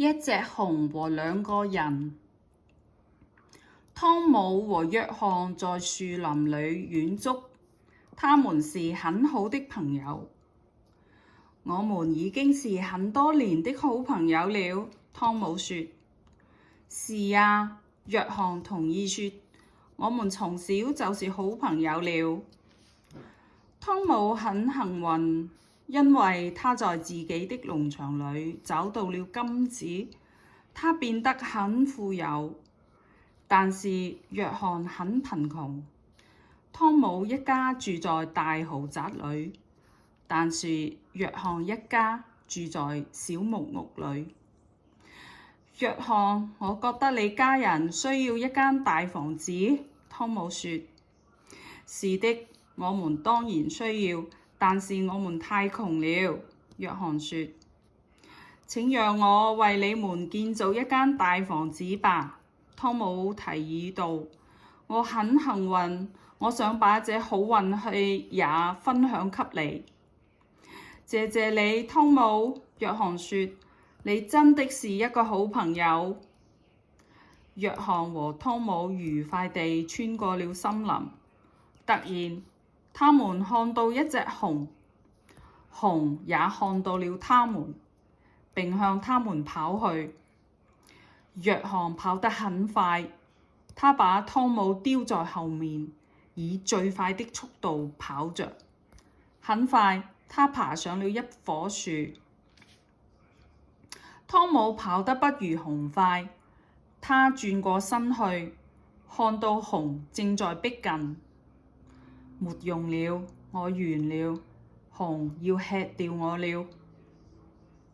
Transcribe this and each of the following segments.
一隻熊和兩個人。湯姆和約翰在樹林裡遠足，他們是很好的朋友。我們已經是很多年的好朋友了，湯姆說。是啊，約翰同意說，我們從小就是好朋友了。湯姆很幸運，因為他在自己的農場裡找到了金子，他變得很富有。但是約翰很貧窮。湯姆一家住在大豪宅裡，但是約翰一家住在小木屋裡。約翰，我覺得你家人需要一間大房子，湯姆說。是的，我們當然需要，但是我們太窮了，約翰說。請讓我為你們建造一間大房子吧，湯姆提議道。我很幸運，我想把這好運氣也分享給你。謝謝你，湯姆，約翰說。你真的是一個好朋友。約翰和湯姆愉快地穿過了森林。突然，他們看到一隻熊，熊也看到了他們，並向他們跑去。約翰跑得很快，他把湯姆丟在後面，以最快的速度跑着。很快，他爬上了一棵樹。湯姆跑得不如熊快，他轉過身去，看到熊正在逼近。沒用了，我完了，熊要吃掉我了。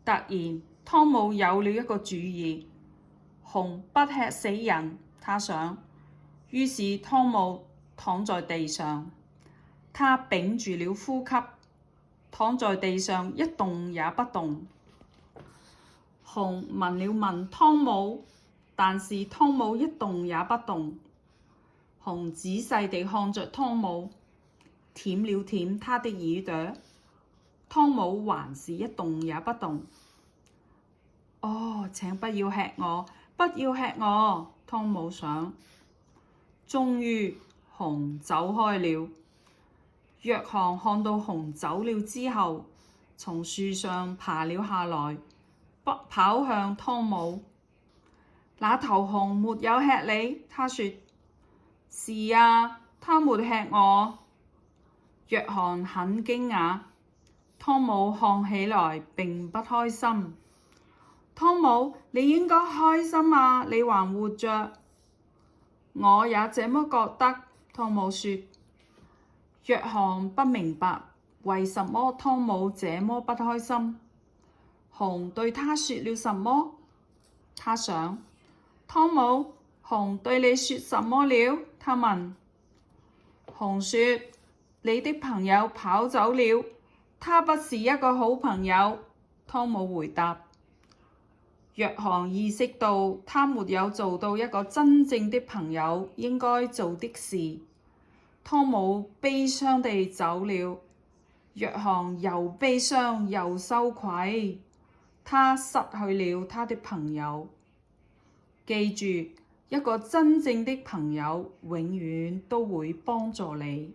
突然，湯姆有了一個主意，熊不吃死人，他想。於是湯姆躺在地上，他屏住了呼吸，躺在地上一動也不動。熊聞了聞湯姆，但是湯姆一動也不動。熊仔細地看着湯姆，舔了舔他的耳朵。湯姆還是一動也不動。哦，請不要吃我，不要吃我，湯姆想。終於，熊走開了。約翰看到熊走了之後，從樹上爬了下來，跑向湯姆。那頭熊沒有吃你，他說。是啊，它沒吃我。約翰很驚訝。湯姆看起來並不開心。湯姆，你應該開心啊，你還活着。我也這麼覺得，湯姆說。約翰不明白為什麼湯姆這麼不開心。熊對他說了什麼？他想。湯姆，熊對你說什麼了？他問。熊說，你的朋友跑走了，他不是一個好朋友。湯姆回答。約翰意識到他沒有做到一個真正的朋友應該做的事。湯姆悲傷地走了。約翰又悲傷又羞愧，他失去了他的朋友。記住，一個真正的朋友永遠都會幫助你。